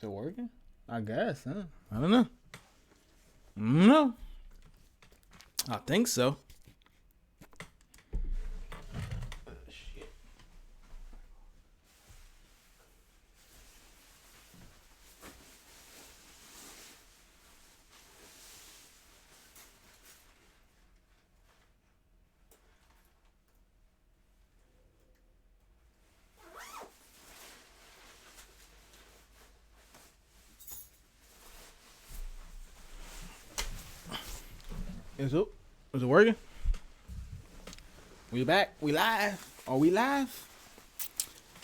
Is it working? I guess, huh? I don't know. No, I think so. Is it? Is it working? We back? We live? Are we live?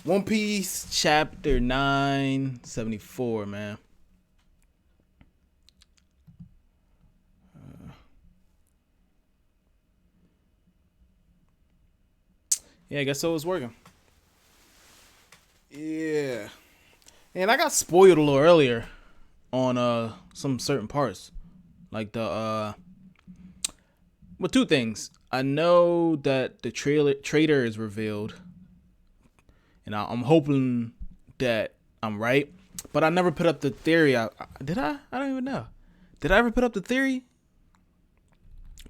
One Piece chapter 974, man. Yeah, I guess so. It's working. Yeah. And I got spoiled a little earlier on some certain parts. Like the well, two things. I know that the traitor is revealed, and I'm hoping that I'm right. But I never put up the theory. Did I? I don't even know. Did I ever put up the theory?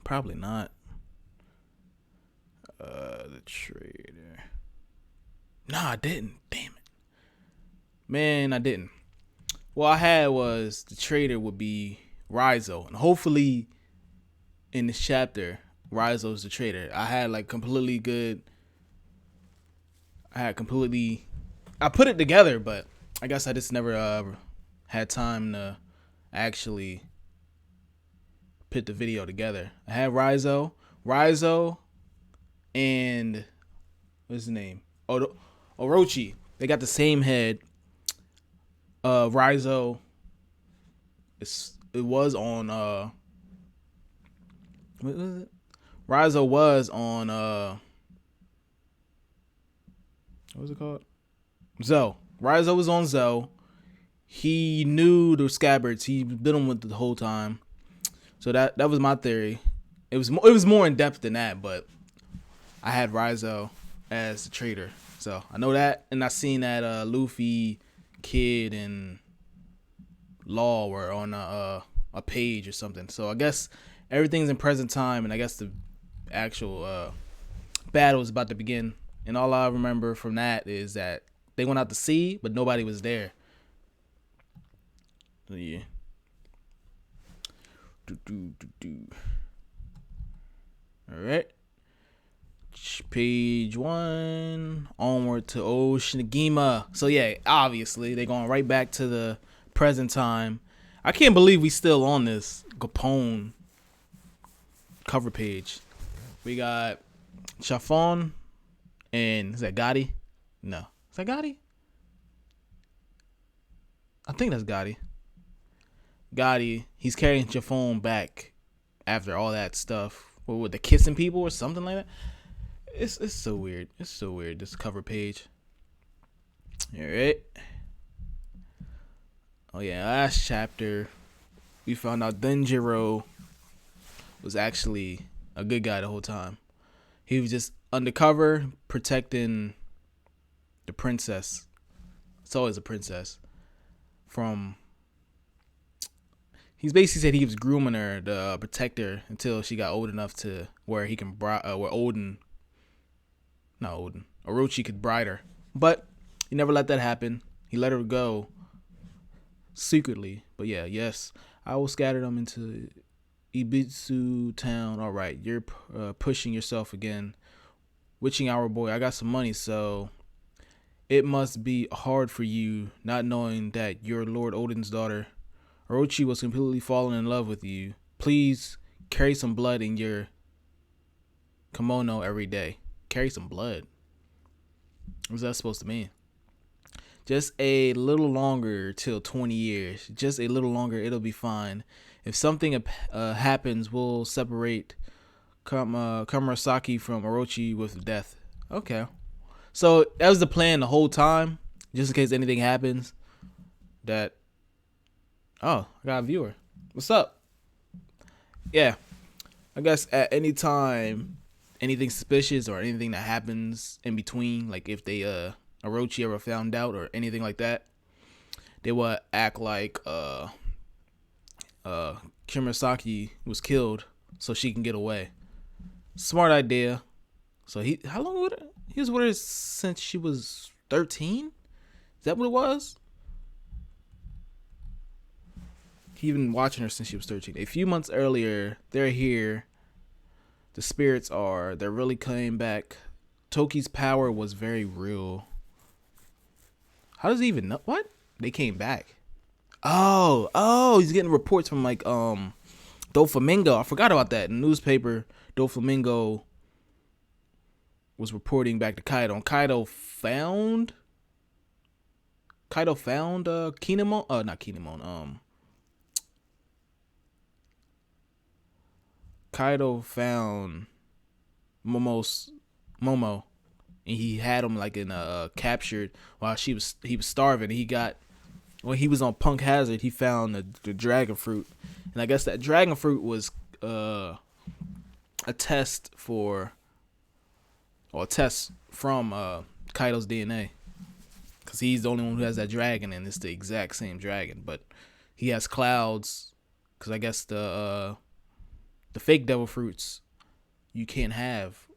Probably not. The traitor. Nah, I didn't. Damn it. Man, I didn't. What I had was the traitor would be Rizo, and hopefully in this chapter, Rizo's the traitor. I had like completely good. I put it together, but I guess I just never had time to actually put the video together. I had Rizo, and what's his name? Orochi. They got the same head. Rizo. It was on what was it? Rizo was on what was it called? Zoe. Rizo was on Zoe. He knew the scabbards. He been on with the whole time. So that was my theory. It was more in depth than that, but I had Rizo as the traitor. So I know that, and I seen that Luffy, Kid, and Law were on a page or something. So I guess everything's in present time, and I guess the actual battle is about to begin. And all I remember from that is that they went out to sea, but nobody was there. So, yeah. All right. Page 1. Onward to Oshinagima. So yeah, obviously they're going right back to the present time. I can't believe we still on this Gapone cover page. We got Chiffon and is that Gotti? No. Is that Gotti? I think that's Gotti. Gotti, he's carrying Chiffon back after all that stuff. What with the kissing people or something like that? It's so weird. It's so weird, this cover page. Alright. Oh yeah, last chapter we found out Denjiro was actually a good guy the whole time. He was just undercover protecting the princess. It's always a princess. From he's basically said he was grooming her to protect her until she got old enough to where he can where Orochi could bride her. But he never let that happen. He let her go secretly. But yeah, yes, I will scatter them into Ibitsu town. All right, you're pushing yourself again. Witching Hour boy, I got some money, so it must be hard for you not knowing that you're Lord Odin's daughter. Orochi was completely falling in love with you. Please carry some blood in your kimono every day. Carry some blood. What's that supposed to mean? Just a little longer till 20 years. Just a little longer, it'll be fine. If something happens, we'll separate Kamarasaki from Orochi with death. Okay. So that was the plan the whole time, just in case anything happens. That. Oh, I got a viewer. What's up? Yeah. I guess at any time, anything suspicious or anything that happens in between, like if they Orochi ever found out or anything like that, they would act like Kimisaki was killed so she can get away. Smart idea. So how long would he was with her since she was 13? Is that what it was? He been watching her since she was 13. A few months earlier, they're here. The spirits they're really coming back. Toki's power was very real. How does he even know? What? They came back. Oh, he's getting reports from like Doflamingo. I forgot about that. In the newspaper, Doflamingo was reporting back to Kaido. And Kaido found Kinemon. Not Kinemon. Kaido found Momo, and he had him like in captured while he was starving. When he was on Punk Hazard, he found the dragon fruit, and I guess that dragon fruit was a test from Kaido's DNA, because he's the only one who has that dragon, and it's the exact same dragon, but he has clouds, because I guess the fake devil fruits you can't have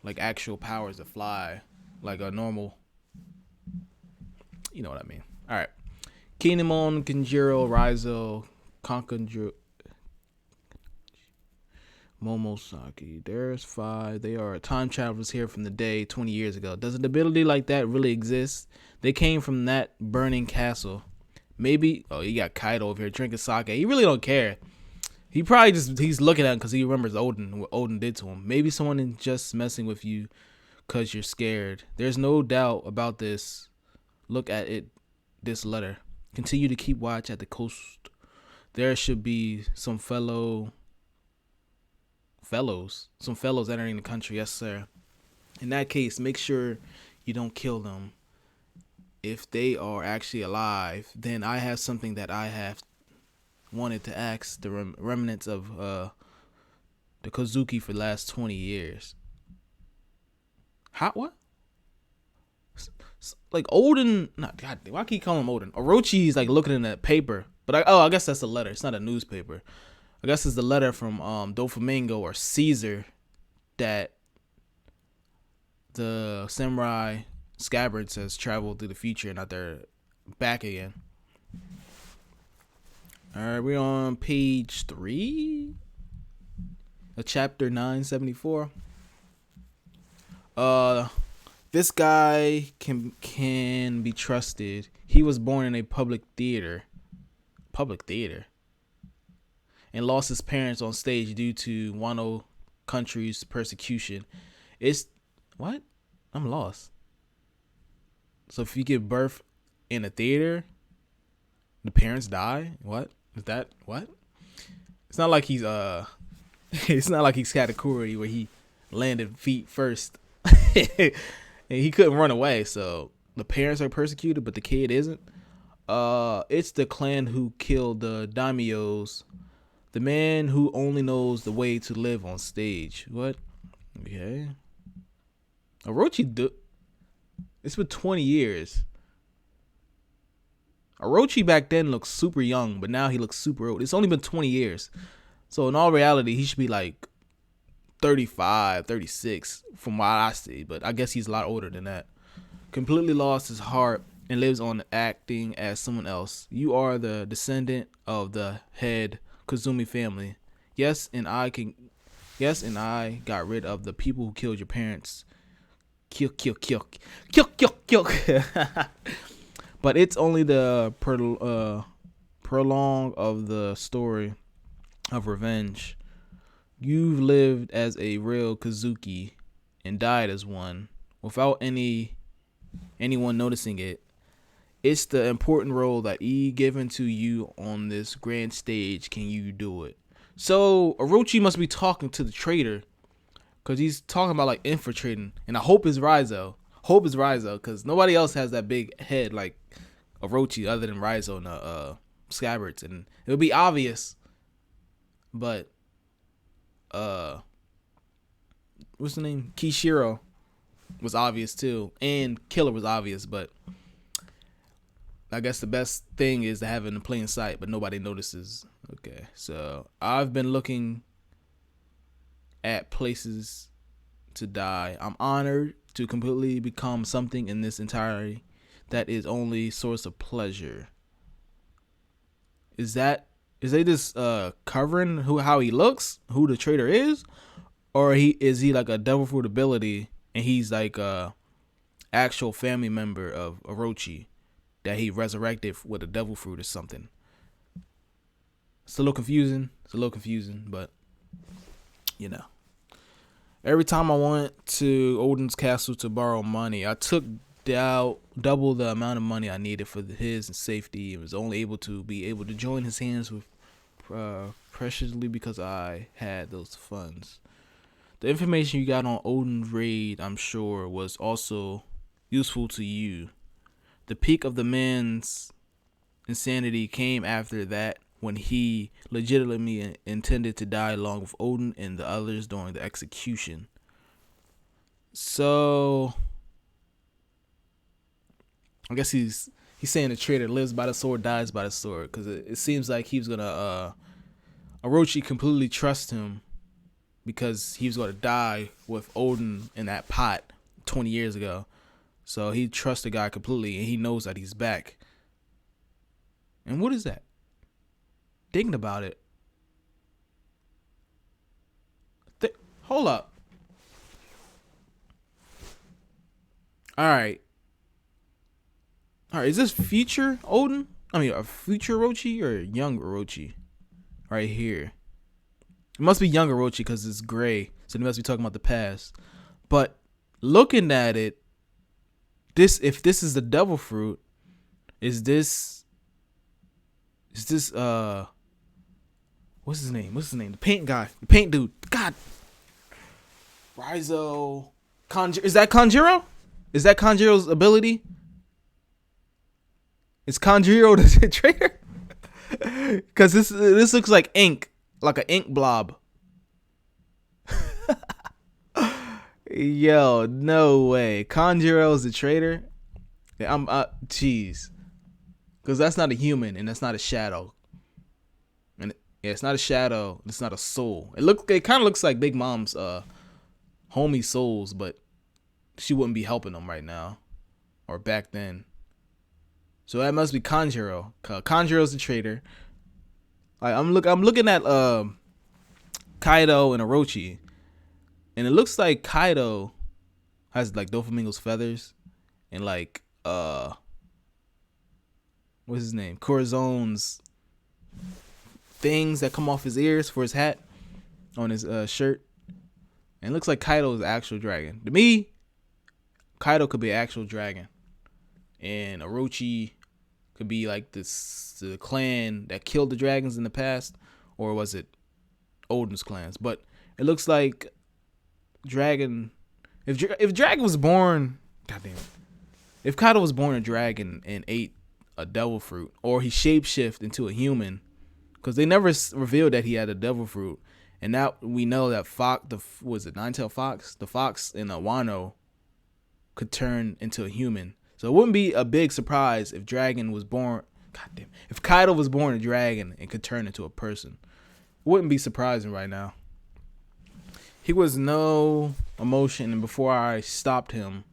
like actual powers to fly like a normal, you know what I mean. All right, Kinemon, Kanjiro, Raizo, Kankandru, Momosaki. There's 5. They are time travelers here from the day 20 years ago. Does an ability like that really exist? They came from that burning castle. Maybe. Oh, you got Kaido over here drinking sake. He really don't care. He probably he's looking at him because he remembers Odin, what Odin did to him. Maybe someone is just messing with you because you're scared. There's no doubt about this. Look at it. This letter. Continue to keep watch at the coast. There should be some fellows entering the country. Yes, sir. In that case, make sure you don't kill them. If they are actually alive, then I have something that I have wanted to ask the remnants of the Kozuki for the last 20 years. How? What? Like Odin? Not God. Why keep calling him Odin? Orochi's like looking in that paper, but I guess that's a letter. It's not a newspaper. I guess it's the letter from Doflamingo or Caesar that the samurai scabbards has traveled through the future and now they're back again. All right, we're on page 3 of chapter 974. This guy can be trusted. He was born in a public theater, and lost his parents on stage due to Wano country's persecution. It's what? I'm lost. So if you give birth in a theater, the parents die? What? Is that what? It's not like he's it's not like he's Katakuri where he landed feet first. And he couldn't run away, so the parents are persecuted but the kid isn't. It's the clan who killed the daimyos. The man who only knows the way to live on stage. What? Okay. Orochi it's been 20 years. Orochi back then looked super young, but now he looks super old. It's only been 20 years. So in all reality, he should be like 35, 36 from what I see. But I guess he's a lot older than that. Completely lost his heart and lives on acting as someone else. You are the descendant of the head Kazumi family. Yes, and I got rid of the people who killed your parents. Kill. But it's only the prolong of the story of revenge. You've lived as a real Kozuki and died as one without anyone noticing it. It's the important role that given to you on this grand stage. Can you do it? So Orochi must be talking to the traitor, because he's talking about like infiltrating, and I hope it's Raizo. Because nobody else has that big head like Orochi other than Raizo and Scabbards, and it would be obvious. But what's the name? Kishiro was obvious too, and Killer was obvious, but I guess the best thing is to have it in plain sight, but nobody notices. Okay, so I've been looking at places to die. I'm honored to completely become something in this entirety that is only source of pleasure. Is they just covering how he looks, who the traitor is, or is he like a devil fruit ability and he's like a actual family member of Orochi that he resurrected with a devil fruit or something? It's a little confusing. But you know. Every time I went to Odin's castle to borrow money, I took double the amount of money I needed for his safety, and was only able to join his hands with preciously because I had those funds. The information you got on Odin's raid, I'm sure, was also useful to you. The peak of the man's insanity came after that, when he legitimately intended to die along with Odin and the others during the execution. So I guess he's saying the traitor lives by the sword, dies by the sword, because it seems like he was gonna Orochi completely trust him because he was gonna die with Odin in that pot 20 years ago. So he trusts the guy completely, and he knows that he's back. And what is that? Thinking about it. Hold up. All right. Is this future Odin? I mean, a future Orochi or young Orochi? Right here. It must be young Orochi because it's gray, so they must be talking about the past. But looking at it, if this is the devil fruit, is this what's his name? The paint guy. The paint dude. God. Raizo. Is that Kanjiro? Is that Kanjiro's ability? Is Kanjiro the traitor? Because this looks like ink. Like an ink blob. Yo, no way. Kanjiro's the traitor? Yeah, jeez. Because that's not a human and that's not a shadow. And yeah, it's not a shadow. It's not a soul. It kind of looks like Big Mom's homie souls, but she wouldn't be helping them right now or back then. So that must be Kanjiro. Kanjiro's the traitor. I'm looking at Kaido and Orochi, and it looks like Kaido has like Doflamingo's feathers and like what's his name? Corazone's things that come off his ears for his hat on his shirt. And it looks like Kaido's actual dragon. To me, Kaido could be an actual dragon. And Orochi could be like the clan that killed the dragons in the past. Or was it Odin's clans? But it looks like Dragon... If Dragon was born... Goddamn. If Kaido was born a dragon and ate a devil fruit, or he shapeshift into a human, because they never revealed that he had a devil fruit, and now we know that Nine-Tailed Fox, the fox in Wano, could turn into a human. So it wouldn't be a big surprise if Dragon was born. Goddamn. If Kaido was born a dragon and could turn into a person, it wouldn't be surprising right now. He was no emotion, and before I stopped him,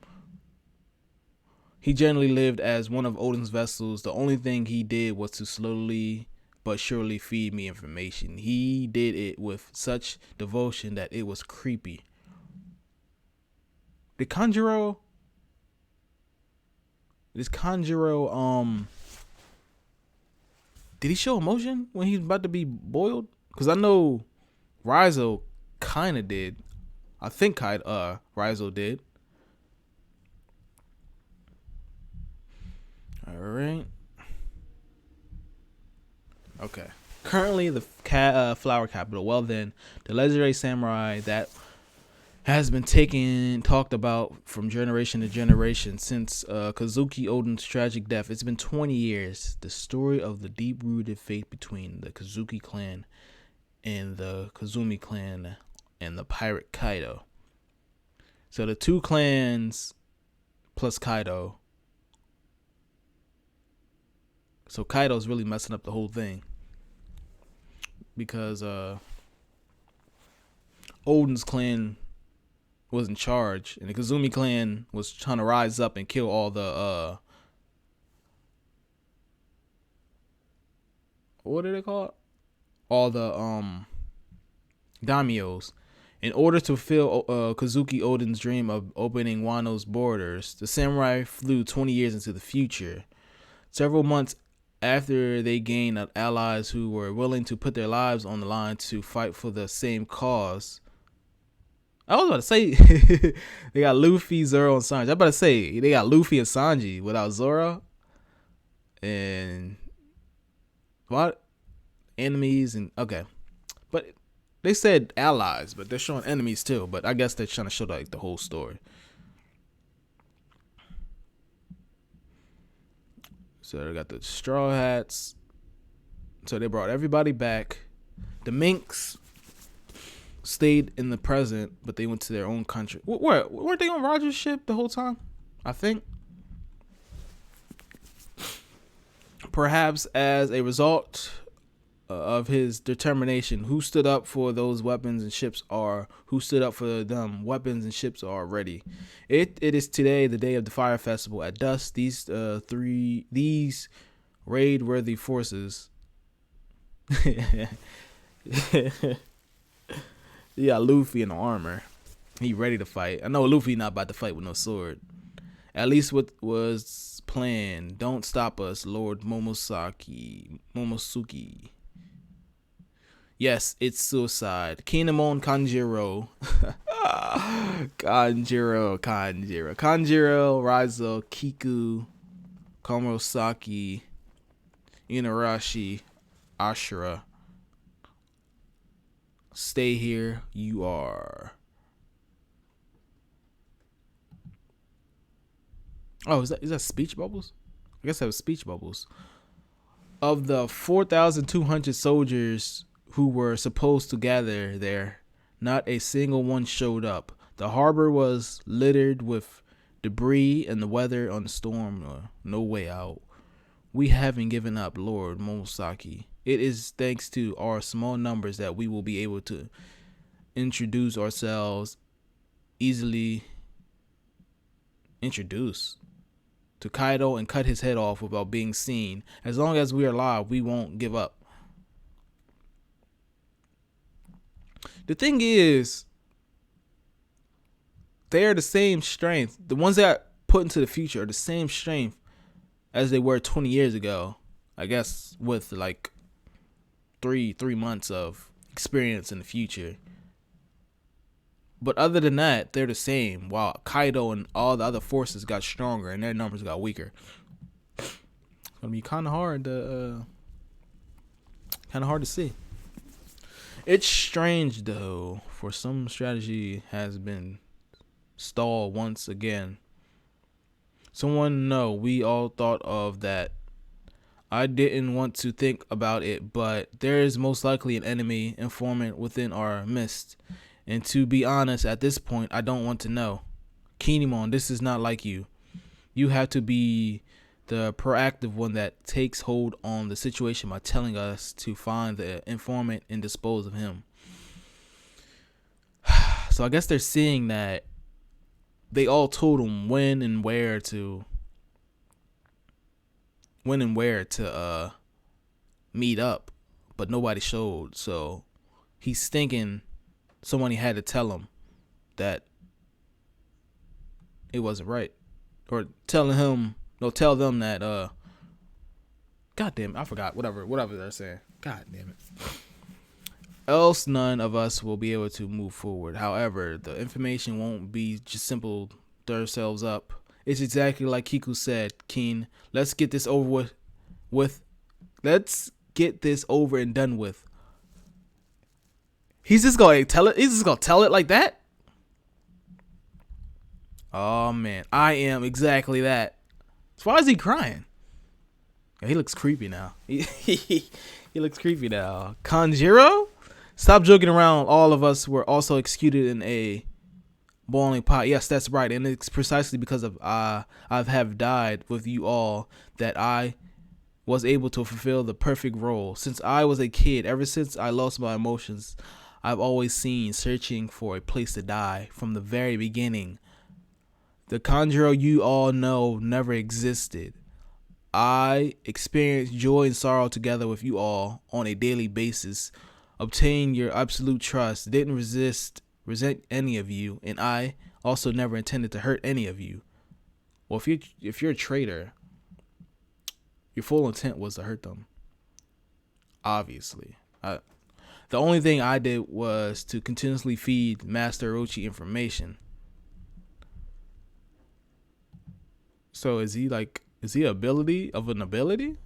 he generally lived as one of Odin's vessels. The only thing he did was to slowly but surely feed me information. He did it with such devotion that it was creepy. Did Kanjiro, did he show emotion when he was about to be boiled? Because I know Raizo kind of did. I think Raizo did. All right. Okay. Currently the flower capital. Well then, the legendary samurai that has been talked about from generation to generation since Kazuki Odin's tragic death. It's been 20 years. The story of the deep-rooted fate between the Kazuki clan and the Kazumi clan and the pirate Kaido. So the two clans plus Kaido So Kaido's really messing up the whole thing because Odin's clan was in charge, and the Kazumi clan was trying to rise up and kill all the what are they called? All the daimyos. In order to fulfill Kazuki Odin's dream of opening Wano's borders, the samurai flew 20 years into the future. Several months after they gained allies who were willing to put their lives on the line to fight for the same cause. I was about to say they got Luffy, Zoro, and Sanji. I was about to say they got Luffy and Sanji without Zoro. And what? Enemies and okay. But they said allies, but they're showing enemies too. But I guess they're trying to show like the whole story. So they got the Straw Hats. So they brought everybody back. The Minks stayed in the present, but they went to their own country. Weren't they on Roger's ship the whole time? I think. Perhaps as a result of his determination, who stood up for those weapons and ships are, who stood up for them weapons and ships are ready. It is today the day of the Fire Festival. At dusk, these raid-worthy forces. Yeah, Luffy in the armor. He ready to fight. I know Luffy not about to fight with no sword. At least what was planned. Don't stop us, Lord Momosuke. Yes, it's suicide. Kinemon Kanjiro. Kanjiro. Raizo, Kiku, Komurosaki, Inarashi, Ashura. Stay here, you are. Oh, is that speech bubbles? I guess that was speech bubbles. Of the 4,200 soldiers who were supposed to gather there, not a single one showed up. The harbor was littered with debris and the weather on the storm. No way out. We haven't given up, Lord Momosuke. It is thanks to our small numbers that we will be able to introduce ourselves easily. Introduce to Kaido and cut his head off without being seen. As long as we are alive, we won't give up. The thing is, they are the same strength. The ones that put into the future are the same strength as they were 20 years ago. I guess with like three months of experience in the future. But other than that, they're the same. While Kaido and all the other forces got stronger and their numbers got weaker. It's gonna be kind of hard to see. It's strange though, for some strategy has been stalled once again. Someone know we all thought of that. I didn't want to think about it, but there is most likely an enemy informant within our midst. And to be honest, at this point, I don't want to know. Kinemon, this is not like you. You have to be the proactive one that takes hold on the situation by telling us to find the informant and dispose of him. So I guess they're seeing that they all told him when and where to meet up, but nobody showed. So he's thinking somebody had to tell him that it wasn't right, or tell them that God damn it, I forgot whatever they're saying. God damn it. Else none of us will be able to move forward. However, the information won't be just simple ourselves up. It's exactly like Kiku said, Keen. Let's get this over with. Let's get this over and done with. He's just gonna tell it. He's just gonna tell it like that. Oh man, I am exactly that. So why is he crying? He looks creepy now. He looks creepy now. Kanjiro, stop joking around. All of us were also executed in a boiling pot. Yes, that's right, and it's precisely because of I have died with you all that I was able to fulfill the perfect role. Since I was a kid, ever since I lost my emotions, I've always seen searching for a place to die from the very beginning. The Kanjuro you all know never existed. I experienced joy and sorrow together with you all on a daily basis, obtained your absolute trust, didn't resent any of you, and I also never intended to hurt any of you. Well, if you're a traitor, your full intent was to hurt them. Obviously. The only thing I did was to continuously feed Master Orochi information. So is he ability of an ability?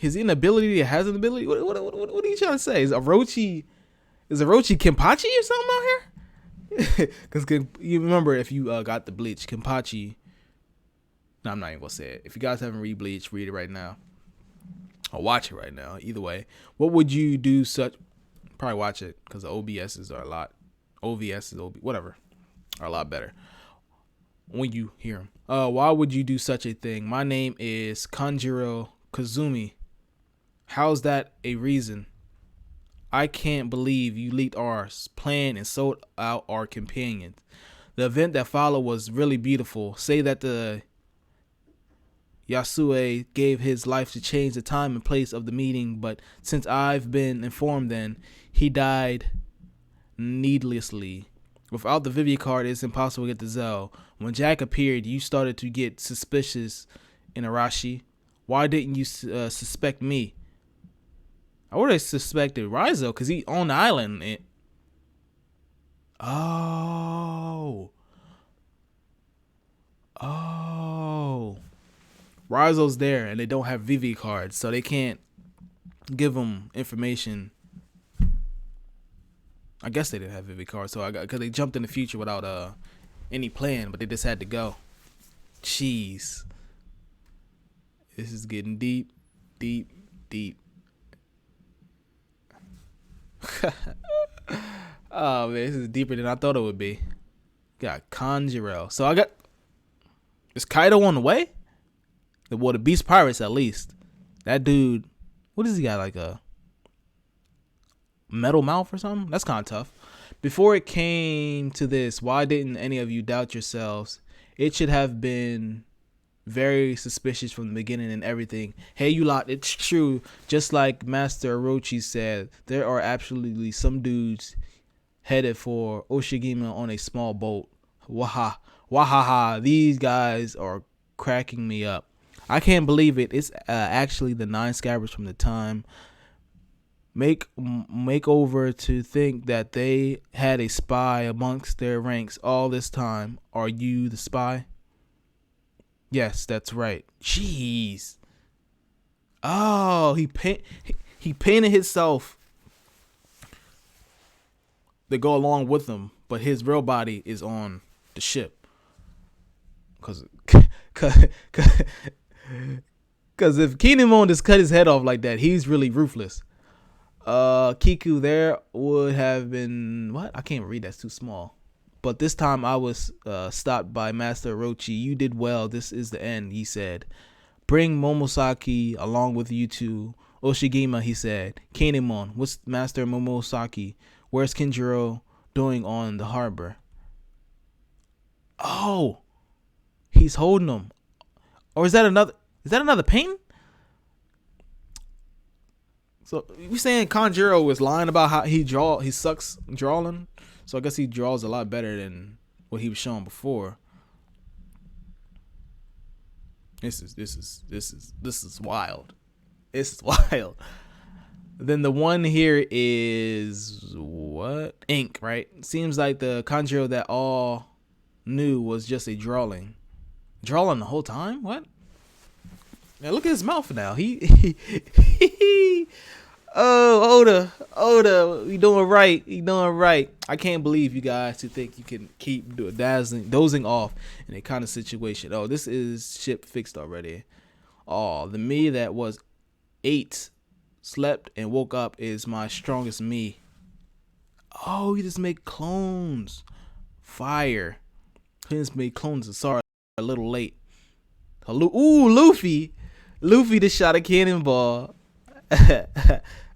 Is he an ability that has an ability? What are you trying to say? Is Orochi Kenpachi or something out here? Because you remember, if you got the Bleach, Kenpachi. No, I'm not even gonna say it. If you guys haven't read Bleach, read it right now. Or watch it right now. Either way, what would you do? Probably watch it, because the OVSs are a lot better when you hear them. Why would you do such a thing? My name is Kanjuro Kazumi. How's that a reason? I can't believe you leaked our plan and sold out our companions. The event that followed was really beautiful. Say that the Yasue gave his life to change the time and place of the meeting, but since I've been informed, then he died needlessly. Without the Vivy card, it's impossible to get the Zell. When Jack appeared, you started to get suspicious in Arashi. Why didn't you suspect me? I would have suspected Raizo, because he on the island. Oh. Raizo's there, and they don't have Vivy cards, so they can't give him information. I guess they didn't have Vivy cards, because they jumped in the future without any plan, but they just had to go. Jeez. This is getting deep. Oh man, this is deeper than I thought it would be. Got Kanjuro. So is Kaido on the way? The Beast Pirates, at least. That dude, what does he got, like a metal mouth or something? That's kind of tough. Before it came to this, why didn't any of you doubt yourselves? It should have been very suspicious from the beginning and everything. Hey, you lot, it's true. Just like Master Orochi said, there are absolutely some dudes headed for Oshigima on a small boat. Wahaha. These guys are cracking me up. I can't believe it. It's actually the 9 scabbards from the time makeover to think that they had a spy amongst their ranks all this time. Are you the spy? Yes, that's right. Jeez. Oh, he painted himself to go along with him, but his real body is on the ship. Cause if Kinemon just cut his head off like that, he's really ruthless. Kiku there would have been what? I can't read, that's too small. But this time I was stopped by Master Orochi. You did well. This is the end, he said. Bring Momosaki along with you to Oshigima, he said. Kinemon, what's Master Momosaki? Where's Kinjiro doing on the harbor? Oh, he's holding him. Or is that another painting? So you saying Kanjuro was lying about how he sucks drawing? So I guess he draws a lot better than what he was showing before. This is wild. It's wild. Then the one here is what? Ink, right? Seems like the Kanjuro that all knew was just a drawing. Drawing the whole time? What? Now look at his mouth now. Oh, Oda, you doing right. You doing right. I can't believe you guys to think you can keep dozing off in a kind of situation. Oh, this is ship fixed already. Oh, the me that was 8, slept and woke up is my strongest me. Oh, he just made clones. Fire. He just made clones. Sorry, a little late. Ooh, Luffy. Luffy just shot a cannonball.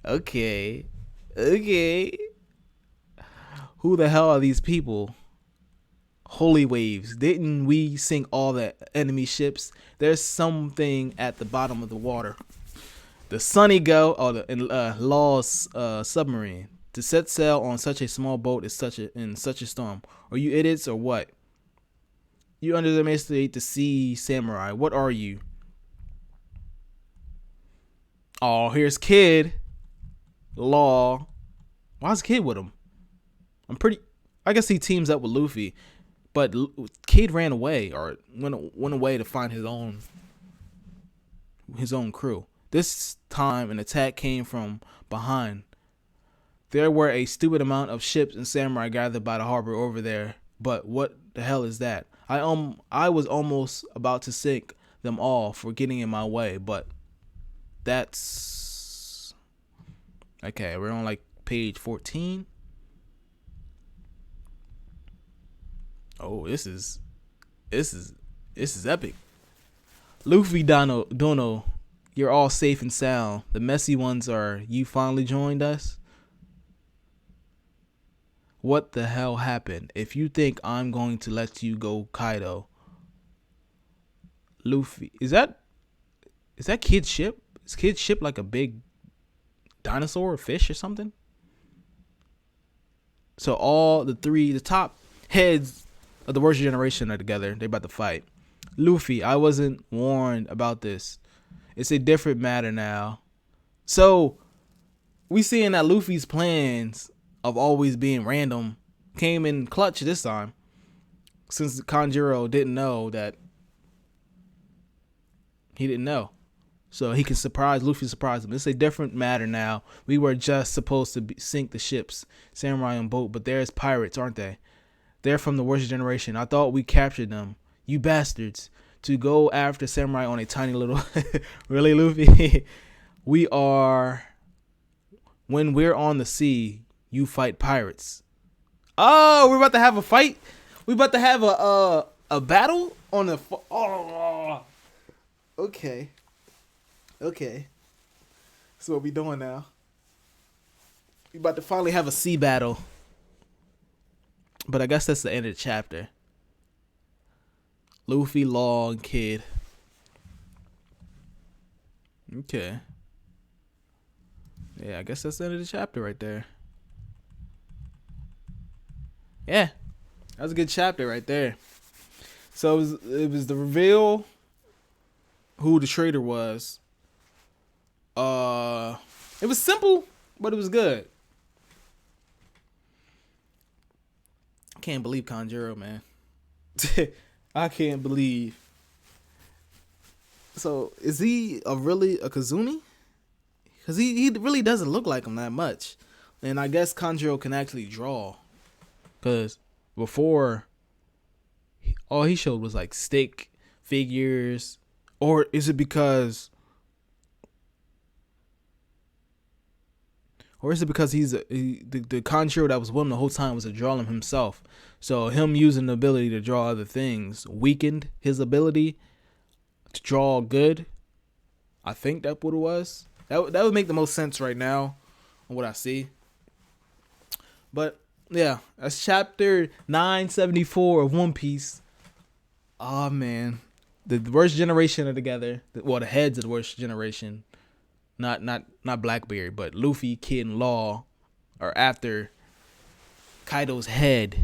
Okay. Okay. Who the hell are these people? Holy waves. Didn't we sink all the enemy ships? There's something at the bottom of the water. The Sunny Go, or the Law's submarine. To set sail on such a small boat is in such a storm. Are you idiots or what? You underestimate the sea samurai. What are you? Oh, here's Kid. Law. Why's Kid with him? I guess he teams up with Luffy, but Kid ran away or went away to find his own crew. This time, an attack came from behind. There were a stupid amount of ships and samurai gathered by the harbor over there. But what the hell is that? I was almost about to sink them all for getting in my way, but that's okay. We're on like page 14. Oh, this is epic. Luffy, Dono, you're all safe and sound. The messy ones are you finally joined us? What the hell happened? If you think I'm going to let you go, Kaido. Luffy, is that Kid's ship? Is Kid's ship like a big dinosaur or fish or something? So all the top heads of the worst generation are together. They're about to fight. Luffy, I wasn't warned about this. It's a different matter now. So we seeing that Luffy's plans of always being random came in clutch this time, since Kanjuro didn't know that he didn't know. So he can Luffy surprise him. It's a different matter now. We were just supposed to sink the ships, samurai and boat, but there's pirates, aren't they? They're from the worst generation. I thought we captured them. You bastards. To go after samurai on a tiny little... Really, Luffy? When we're on the sea, you fight pirates. Oh, we're about to have a fight? We about to have a battle on the... Oh, okay. Okay. That's what we doing now. We about to finally have a sea battle. But I guess that's the end of the chapter. Luffy, Law, and Kid. Okay. Yeah, I guess that's the end of the chapter right there. Yeah. That was a good chapter right there. So it was the reveal who the traitor was. It was simple, but it was good. I can't believe Kanjuro, man. I can't believe. So is he really a Kazumi? Because he really doesn't look like him that much. And I guess Kanjuro can actually draw. Because before, all he showed was like stick figures. Or is it because... Or is it because the Kanjuro that was with him the whole time was to draw him himself? So him using the ability to draw other things weakened his ability to draw good. I think that's what it was. That would make the most sense right now on what I see. But yeah, that's chapter 974 of One Piece. Oh man, the worst generation are together. Well, the heads of the worst generation. Not Blackbeard, but Luffy, Kid, and Law are after Kaido's head.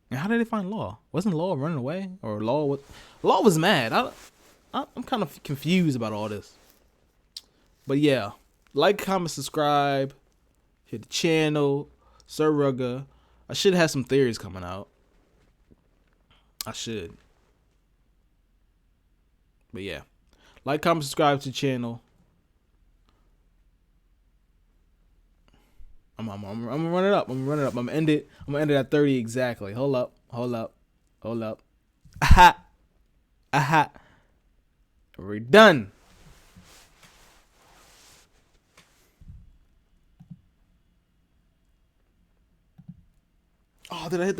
And how did they find Law? Wasn't Law running away? Or Law was mad. I'm kind of confused about all this. But yeah, like, comment, subscribe, hit the channel, Sir Rugga. I should have some theories coming out. I should. But yeah. Like, comment, subscribe to the channel. I'm gonna run it up. I'm gonna end it at 30 exactly. Hold up. Aha. We're done. Oh, did I hit the